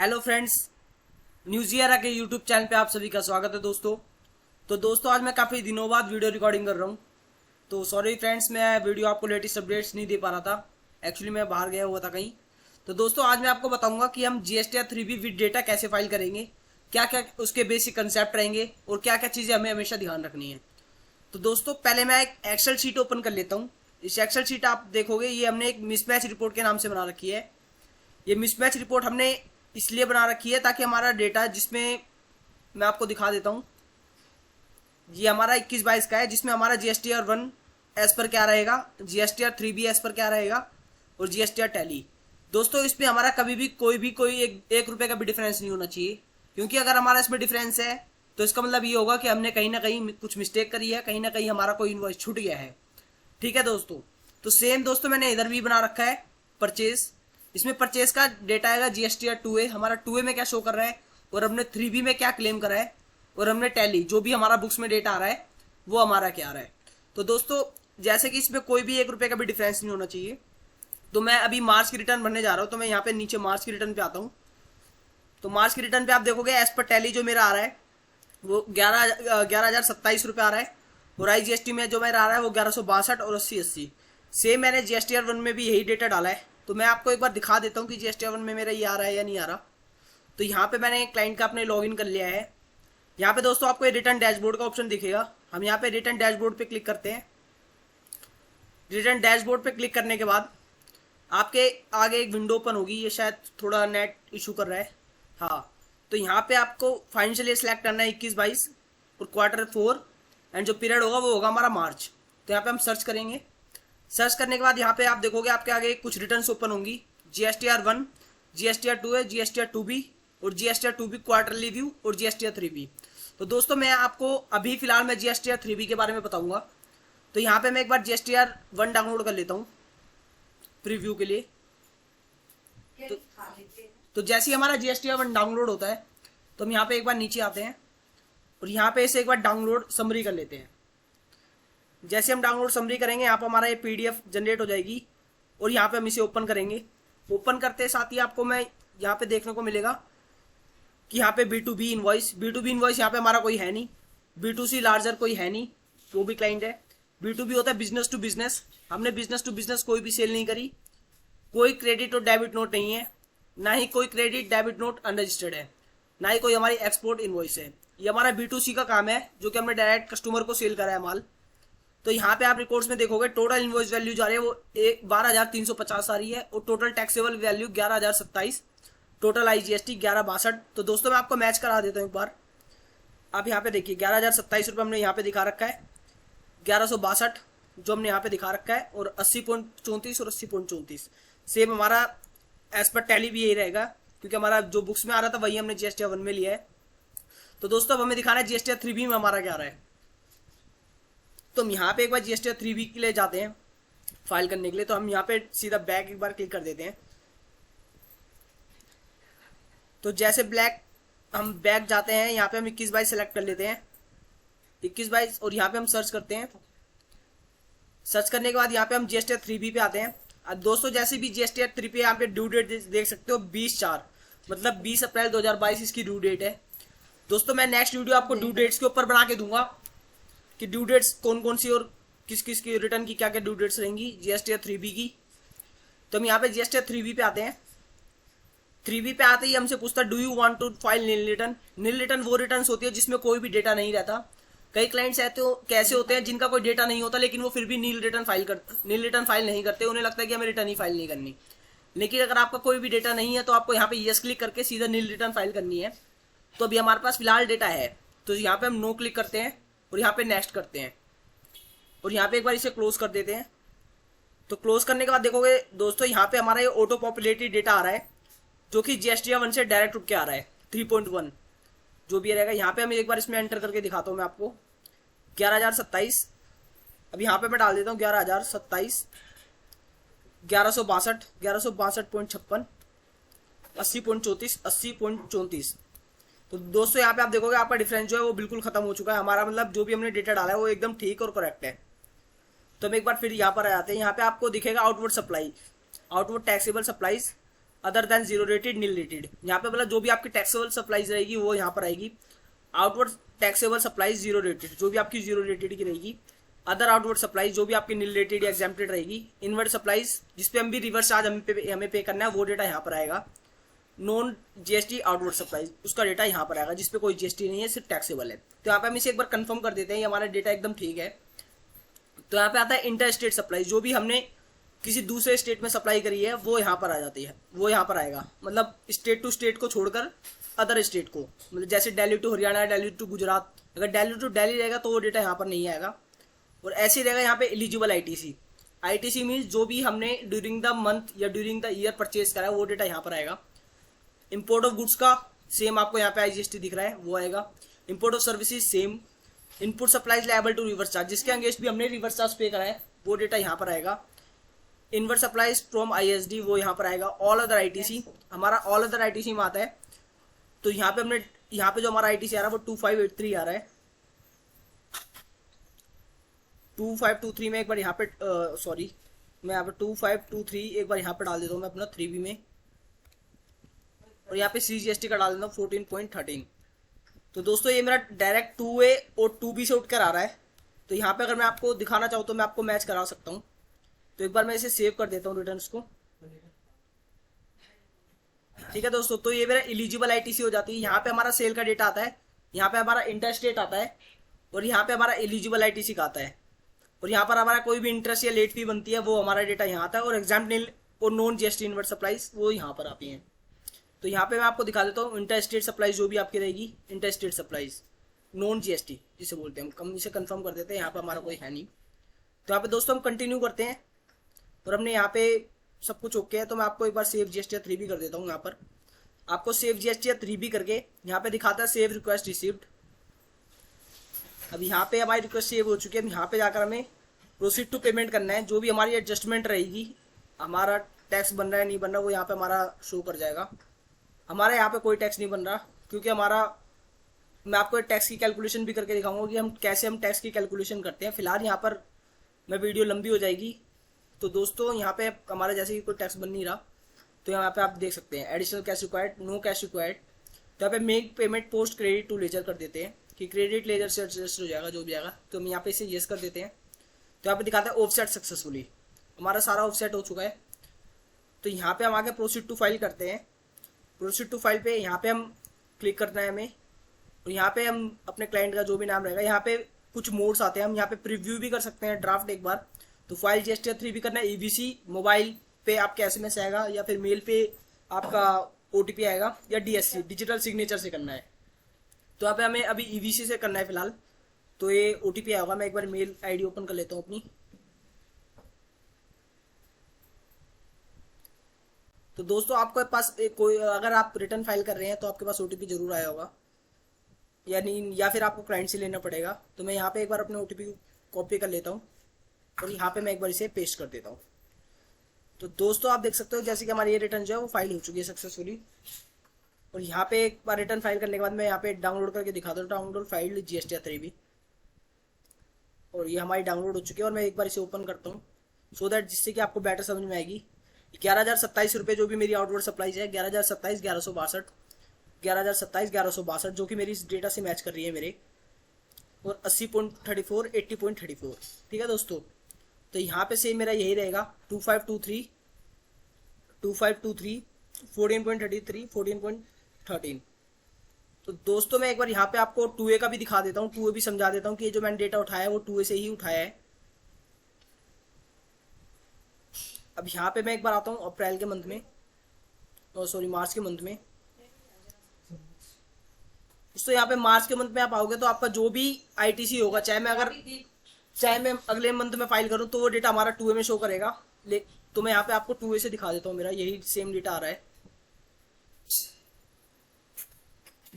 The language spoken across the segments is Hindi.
हेलो फ्रेंड्स, न्यूज़ियरा के यूट्यूब चैनल पे आप सभी का स्वागत है दोस्तों। तो दोस्तों आज मैं काफ़ी दिनों बाद वीडियो रिकॉर्डिंग कर रहा हूँ। तो सॉरी फ्रेंड्स, मैं वीडियो आपको लेटेस्ट अपडेट्स नहीं दे पा रहा था। एक्चुअली मैं बाहर गया हुआ था कहीं। तो दोस्तों आज मैं आपको बताऊंगा कि हम GSTR 3B विद डेटा कैसे फाइल करेंगे, क्या क्या उसके बेसिक कंसेप्ट रहेंगे और क्या क्या चीज़ें हमें हमेशा ध्यान रखनी है। तो दोस्तों पहले मैं एक एक्सेल शीट ओपन कर लेता हूँ। इस एक्सेल शीट आप देखोगे ये हमने एक मिसमैच रिपोर्ट के नाम से बना रखी है। ये मिसमैच रिपोर्ट हमने इसलिए बना रखी है ताकि हमारा डेटा, जिसमें मैं आपको दिखा देता हूँ, ये हमारा 21-22 का है, जिसमें हमारा GSTR 1 एज पर क्या रहेगा, GSTR 3B एज पर क्या रहेगा और GSTR टैली। दोस्तों इसमें हमारा कभी भी कोई एक रुपए का भी डिफरेंस नहीं होना चाहिए, क्योंकि अगर हमारा इसमें डिफरेंस है तो इसका मतलब ये होगा कि हमने कहीं ना कहीं कुछ मिस्टेक करी है, कहीं ना कहीं हमारा कोई इनवॉइस छूट गया है। ठीक है दोस्तों। तो सेम दोस्तों मैंने इधर भी बना रखा है परचेज। इसमें परचेज का डेटा आएगा GSTR 2A। हमारा 2A में क्या शो कर रहा है और हमने 3B में क्या क्लेम करा है, और हमने टैली जो भी हमारा बुक्स में डेटा आ रहा है वो हमारा क्या आ रहा है। तो दोस्तों जैसे कि इसमें कोई भी एक रुपए का भी डिफरेंस नहीं होना चाहिए। तो मैं अभी मार्च की रिटर्न भरने जा रहा हूँ। तो मैं यहाँ पे नीचे मार्च की रिटर्न पे आता हूँ। तो मार्च की रिटर्न पे आप देखोगे एज पर टैली जो मेरा आ रहा है वो 11,027 रुपये आ रहा है, और IGST में जो मेरा आ रहा है वो 1162 और 80 सेम मैंने GSTR 1 में भी यही डेटा डाला है। तो मैं आपको एक बार दिखा देता हूँ कि GSTR 1 में मेरा ये आ रहा है या नहीं आ रहा। तो यहाँ पे मैंने क्लाइंट का अपने लॉगिन कर लिया है। यहाँ पे दोस्तों आपको रिटर्न डैशबोर्ड का ऑप्शन दिखेगा। हम यहाँ पे रिटर्न डैशबोर्ड पे क्लिक करते हैं। रिटर्न डैशबोर्ड पे क्लिक करने के बाद आपके आगे एक विंडो ओपन होगी। ये शायद थोड़ा नेट इशू कर रहा है। हाँ, तो यहाँ पे आपको फाइनेंशियल ईयर सेलेक्ट करना है 21-22 और Q4, एंड जो पीरियड होगा वो होगा हमारा मार्च। तो यहाँ पे हम सर्च करेंगे। सर्च करने के बाद यहाँ पे आप देखोगे आपके आगे कुछ रिटर्न्स ओपन होंगी। GSTR 1, GSTR 2A, GSTR 2B और GSTR 2B क्वार्टरली व्यू और GSTR 3B। तो दोस्तों मैं आपको अभी फिलहाल मैं GSTR 3B के बारे में बताऊंगा। तो यहाँ पे मैं एक बार GSTR 1 डाउनलोड कर लेता हूँ प्रीव्यू के लिए। तो जैसे ही हमारा GSTR 1 डाउनलोड होता है तो हम यहाँ पे एक बार नीचे आते हैं और यहाँ पे इसे एक बार डाउनलोड समरी कर लेते हैं। जैसे हम डाउनलोड समरी करेंगे यहाँ पर हमारा ये PDF जनरेट हो जाएगी और यहाँ पे हम इसे ओपन करेंगे। ओपन करते साथ ही आपको मैं यहाँ पे देखने को मिलेगा कि यहाँ पे B2B इनवॉइस यहाँ पे हमारा कोई है नहीं। B2C लार्जर कोई है नहीं, वो भी क्लाइंट है। B2B होता है बिजनेस टू बिजनेस। हमने बिजनेस टू बिजनेस कोई भी सेल नहीं करी। कोई क्रेडिट और डेबिट नोट नहीं है, ना ही कोई क्रेडिट डेबिट नोट अनरजिस्टर्ड है, ना ही कोई हमारी एक्सपोर्ट इनवॉइस है। ये हमारा B2C का काम है जो कि हमने डायरेक्ट कस्टमर को सेल करा है माल। तो यहाँ पे आप रिकॉर्ड्स में देखोगे टोटल इनवॉइस वैल्यू जा रही है वो 12,350 आ रही है, और total taxable value 11,027, total IGST 1162। तो दोस्तों मैं आपको मैच करा देता हूँ एक बार। आप यहाँ पे देखिए 11,027 हमने यहाँ पे दिखा रखा है, 1162 जो हमने यहाँ पे दिखा रखा है, और 80.34 और 80.34 सेम हमारा एज पर टैली भी यही रहेगा, क्योंकि हमारा जो बुक्स में आ रहा था वही हमने GSTR 1 में लिया है। तो दोस्तों अब हमें दिखाना है GSTR 3B में हमारा क्या आ रहा है। तो हम यहाँ पे एक बार GSTR 3B के लिए जाते हैं फाइल करने के लिए। तो हम यहाँ पे सीधा बैक एक बार क्लिक कर देते हैं। तो जैसे ब्लैक हम बैक जाते हैं, यहाँ पे हम 21-22 सेलेक्ट कर लेते हैं, 21-22, और यहाँ पे हम सर्च करते हैं। सर्च करने के बाद यहाँ पे हम GSTR 3B पे आते हैं। अब दोस्तों जैसे भी GSTR 3B पे यहाँ पे ड्यू डेट देख सकते हो 20/4, मतलब 20 अप्रैल 2022 इसकी ड्यू डेट है। दोस्तों मैं नेक्स्ट वीडियो आपको ड्यू डेट्स के ऊपर बना के दूंगा कि ड्यू डेट्स कौन कौन सी और किस किस की रिटर्न की क्या क्या ड्यू डेट्स रहेंगी GSTR 3B की। तो हम यहाँ पे GSTR 3B पे आते हैं। 3B पे आते ही हमसे पूछता है do you want to file nil return. Nil return वो रिटर्न होती है जिसमें कोई भी डेटा नहीं रहता। कई क्लाइंट्स कैसे होते हैं जिनका कोई डेटा नहीं होता लेकिन वो फिर भी नील रिटर्न फाइल नहीं करते। उन्हें लगता है कि हमें रिटर्न ही फाइल नहीं करनी। लेकिन अगर आपका कोई भी डेटा नहीं है तो आपको यहाँ पे यस क्लिक करके सीधा नील रिटर्न फाइल करनी है। तो अभी हमारे पास फिलहाल डेटा है, तो यहाँ पे हम नो क्लिक करते हैं और यहाँ पे नेक्स्ट करते हैं, और यहाँ पे एक बार इसे क्लोज कर देते हैं। तो क्लोज करने के बाद देखोगे दोस्तों यहाँ पे हमारा ये ऑटो पॉपुलेटेड डेटा आ रहा है जो कि GSTR 1 से डायरेक्ट उठ के आ रहा है 3.1 जो भी रहेगा। यहाँ पे हम एक बार इसमें एंटर करके दिखाता हूँ मैं आपको 11,027। अब यहाँ पे मैं डाल देता हूँ 11,027, 1162, 1162.56, 80.34, 80.34। तो दोस्तों यहाँ पे आप देखोगे आपका डिफरेंस जो है वो बिल्कुल खत्म हो चुका है। हमारा मतलब जो भी हमने डेटा डाला है वो एकदम ठीक और करेक्ट है। तो हम एक बार फिर यहाँ पर आ जाते हैं। यहाँ पे आपको दिखेगा outward supply, outward taxable supplies other than zero rated nil rated. यहाँ पे मतलब जो भी आपकी टैक्सेबल सप्लाईज रहेगी वो यहाँ पर आएगी। Outward taxable supplies zero rated, जो भी आपकी जीरो रेटेड की रहेगी। अदर आउटवर्ड सप्लाईज जो भी आपकी नील रेटेड या एग्जेम्प्टेड रहेगी। इनवर्ड सप्लाईज जिसपे हम भी रिवर्स चार्ज हमें पे करना है वो डेटा यहाँ पर आएगा। नॉन जीएसटी आउटवर्ड सप्लाईज उसका डेटा यहाँ पर आएगा, जिसपे कोई जीएसटी नहीं है, सिर्फ टैक्सेबल है। तो यहाँ पे हम इसे एक बार कंफर्म कर देते हैं, हमारा डेटा एकदम ठीक है। तो यहाँ पे आता है इंटर स्टेट सप्लाई, जो भी हमने किसी दूसरे स्टेट में सप्लाई करी है वो यहाँ पर आ जाती है, वो यहाँ पर आएगा। मतलब स्टेट टू स्टेट को छोड़कर अदर स्टेट को, मतलब जैसे दिल्ली टू हरियाणा, दिल्ली टू गुजरात, अगर दिल्ली टू दिल्ली रहेगा तो वो डेटा यहाँ पर नहीं आएगा। और ऐसे रहेगा यहाँ पे एलिजिबल आईटीसी। आईटीसी मीन्स जो भी हमने ड्यूरिंग द मंथ या ड्यूरिंग द ईयर परचेज करा है वो डेटा यहाँ पर आएगा। इंपोर्ट ऑफ गुड्स का सेम आपको यहाँ पे आईजीएसटी दिख रहा है, वो आएगा। Import of services same. Input supplies liable to reverse charge, जिसके अगेंस्ट भी हमने रिवर्स चार्ज पे करा है वो डेटा यहाँ पर आएगा। इनवर्ड सप्लाईज फ्रॉम आईएसडी वो यहाँ पर आएगा। ऑल अदर आईटीसी, हमारा ऑल अदर आईटीसी में आता है। तो यहाँ पे हमने यहाँ पे जो हमारा आईटीसी आ रहा है वो 2583 आ रहा है। 2523 में एक बार यहाँ पे सॉरी मैं यहाँ पे 2523 एक बार यहाँ पे डाल देता हूँ मैं अपना 3B में, और यहाँ पे CGST का डाल देता हूँ 14.13। तो दोस्तों ये मेरा डायरेक्ट 2A और 2B से उठकर आ रहा है। तो यहाँ पे अगर मैं आपको दिखाना चाहूँ तो मैं आपको मैच करा सकता हूँ। तो एक बार मैं इसे सेव कर देता हूँ रिटर्न्स को। ठीक है दोस्तों, तो ये मेरा एलिजिबल आईटीसी हो जाती है। यहाँ पे हमारा सेल का डेटा आता है, यहाँ पे हमारा इंटरस्टेट आता है, और यहाँ पे हमारा एलिजिबल आईटीसी का आता है। और यहाँ पर हमारा कोई भी इंटरेस्ट या लेट फी बनती है वो हमारा डेटा यहाँ आता है। और एग्जाम नील और नॉन जीएसटी इनवर्ड सप्लाईज वो यहाँ पर आती हैं। तो यहाँ पे मैं आपको दिखा देता हूँ इंटरस्टेट सप्लाईज जो भी आपकी रहेगी, इंटरस्टेट सप्लाईज नॉन जीएसटी जिसे बोलते हैं हम, इसे कंफर्म कर देते हैं। यहाँ पे हमारा कोई है नहीं। तो यहाँ पे दोस्तों हम कंटिन्यू करते हैं, और हमने यहाँ पे सब कुछ ओके है। तो मैं आपको एक बार सेव जीएसटी 3B कर देता हूँ। यहाँ पर आपको सेव जीएसटी 3B करके यहाँ पे दिखाता है सेव रिक्वेस्ट रिसीव्ड। अब यहाँ पे हमारी रिक्वेस्ट सेव हो चुकी है। अब यहाँ पे जाकर हमें प्रोसीड टू पेमेंट करना है। जो भी हमारी एडजस्टमेंट रहेगी, हमारा टैक्स बन रहा है नहीं बन रहा वो यहाँ पे हमारा शो कर जाएगा। हमारा यहाँ पे कोई टैक्स नहीं बन रहा, क्योंकि हमारा, मैं आपको टैक्स की कैलकुलेशन भी करके दिखाऊंगा कि हम कैसे टैक्स की कैलकुलेशन करते हैं। फिलहाल यहाँ पर मैं वीडियो लंबी हो जाएगी। तो दोस्तों यहाँ पे हमारा जैसे कि कोई टैक्स बन नहीं रहा, तो यहाँ पे आप देख सकते हैं additional cash required, no cash required. तो यहाँ पे make payment post credit to ledger कर देते हैं कि क्रेडिट लेजर से एडजस्ट हो जाएगा जो भी आएगा। तो हम यहाँ पे इसे येस कर देते हैं। तो यहाँ पे दिखाता है ऑफसेट सक्सेसफुली, हमारा सारा ऑफसेट हो चुका है। तो यहाँ पे हम आगे प्रोसीड टू फाइल करते हैं। प्रोसीड टू फाइल पे यहाँ पे हम क्लिक करना है हमें, और यहाँ पे हम अपने क्लाइंट का जो भी नाम रहेगा, यहाँ पे कुछ मोड्स आते हैं। हम यहाँ पे प्रीव्यू भी कर सकते हैं, ड्राफ्ट एक बार। तो फाइल जीएसटी 3B करना है। EBC मोबाइल पे आपके SMS आएगा, या फिर मेल पे आपका OTP आएगा, या DSC डिजिटल सिग्नेचर से करना है। तो यहाँ पे हमें अभी EBC से करना है फिलहाल। तो ये OTP आएगा। मैं एक बार मेल ID ओपन कर लेता हूँ अपनी। तो दोस्तों आपके पास कोई, अगर आप रिटर्न फाइल कर रहे हैं तो आपके पास OTP जरूर आया होगा, या फिर आपको क्लाइंट से लेना पड़ेगा। तो मैं यहाँ पे एक बार अपने OTP को कॉपी कर लेता हूँ, और यहाँ पे मैं एक बार इसे पेस्ट कर देता हूँ। तो दोस्तों आप देख सकते हो जैसे कि हमारी ये रिटर्न जो है वो फाइल हो चुकी है सक्सेसफुली। और यहाँ पे एक बार रिटर्न फाइल करने के बाद मैं यहाँ पे डाउनलोड करके दिखाता हूँ, डाउनलोड फाइल GST 3B। और ये हमारी डाउनलोड हो चुकी है। और मैं एक बार इसे ओपन करता हूँ, सो दैट जिससे कि आपको बेटर समझ में आएगी। 11,027 रुपये जो भी मेरी आउटवर्ड सप्लाईज है, 11,027, 1162, 11,027, 1162 जो कि मेरी इस डेटा से मैच कर रही है मेरे, और 80.34, 80.34। ठीक है दोस्तों, तो यहाँ पे से मेरा यही रहेगा 2523, 2523, 14.33, 14.13। तो दोस्तों मैं एक बार यहाँ पे आपको 2A का भी दिखा देता हूँ, 2A भी समझा देता हूँ कि ये जो मैंने डेटा उठाया है वो 2A से ही उठाया है। अब यहाँ पे मैं एक बार आता हूँ अप्रैल के मंथ में, सॉरी मार्च के मंथ में। तो यहाँ पे मार्च के मंथ में आप आओगे तो आपका जो भी ITC होगा, चाहे मैं अगले मंथ में फाइल करूँ तो वो डेटा हमारा 2A में शो करेगा। तो मैं यहाँ पे आपको 2A से दिखा देता हूँ, मेरा यही सेम डेटा आ रहा है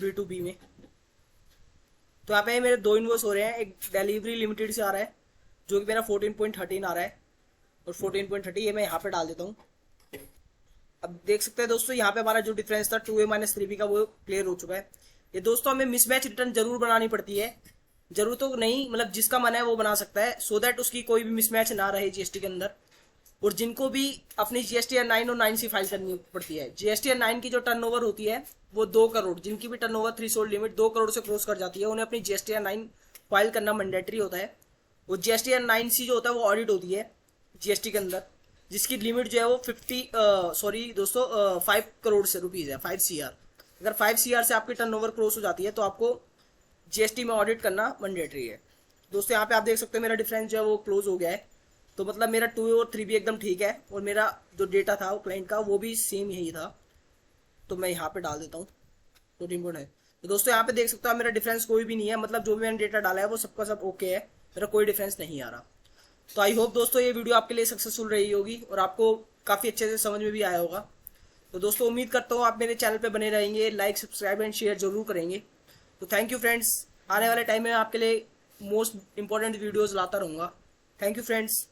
B2B में। तो यहाँ पे मेरे 2 इनवॉइस हो रहे हैं। एक डिलीवरी लिमिटेड से आ रहा है जो कि मेरा 14.13 आ रहा है, और 14.30 ये मैं यहाँ पे डाल देता हूँ। अब देख सकते हैं दोस्तों यहाँ पे हमारा जो डिफरेंस था 2A - 3B का वो क्लियर हो चुका है। ये दोस्तों हमें मिसमैच रिटर्न जरूर बनानी पड़ती है, जरूर तो नहीं, मतलब जिसका मन है वो बना सकता है, सो दैट उसकी कोई भी मिसमैच ना रहे GST के अंदर। और जिनको भी अपनी GSTN 9 और 9C फाइल करनी पड़ती है। GSTN 9 की जो टर्नओवर होती है वो 2 करोड़, जिनकी भी टर्नओवर थ्रेशोल्ड लिमिट 2 करोड़ से क्रॉस कर जाती है, उन्हें अपनी GSTN 9 फाइल करना मैंडेटरी होता है। वो GSTN 9C जो होता है वो ऑडिट होती है GST के अंदर, जिसकी लिमिट जो है वो 5 करोड़ से रुपीज है, 5 CR। अगर 5 CR से आपकी टर्नओवर क्रॉस हो जाती है तो आपको GST में ऑडिट करना मैंडेटरी है। दोस्तों यहाँ पे आप देख सकते हो मेरा डिफरेंस जो है वो क्लोज हो गया है। तो मतलब मेरा 2 और 3 भी एकदम ठीक है, और मेरा जो डेटा था वो क्लाइंट का वो भी सेम यही था। तो मैं यहाँ पे डाल देता हूँ 14.9। तो दोस्तों यहाँ पे देख सकते हो मेरा डिफरेंस कोई भी नहीं है, मतलब जो भी मैंने डेटा डाला है वो सबका सब ओके है, मेरा कोई डिफरेंस नहीं आ रहा। तो आई होप दोस्तों ये वीडियो आपके लिए सक्सेसफुल रही होगी और आपको काफ़ी अच्छे से समझ में भी आया होगा। तो दोस्तों उम्मीद करता हूँ आप मेरे चैनल पे बने रहेंगे, लाइक सब्सक्राइब एंड शेयर जरूर करेंगे। तो थैंक यू फ्रेंड्स, आने वाले टाइम में आपके लिए मोस्ट इंपॉर्टेंट वीडियोज़ लाता रहूँगा। Thank you friends.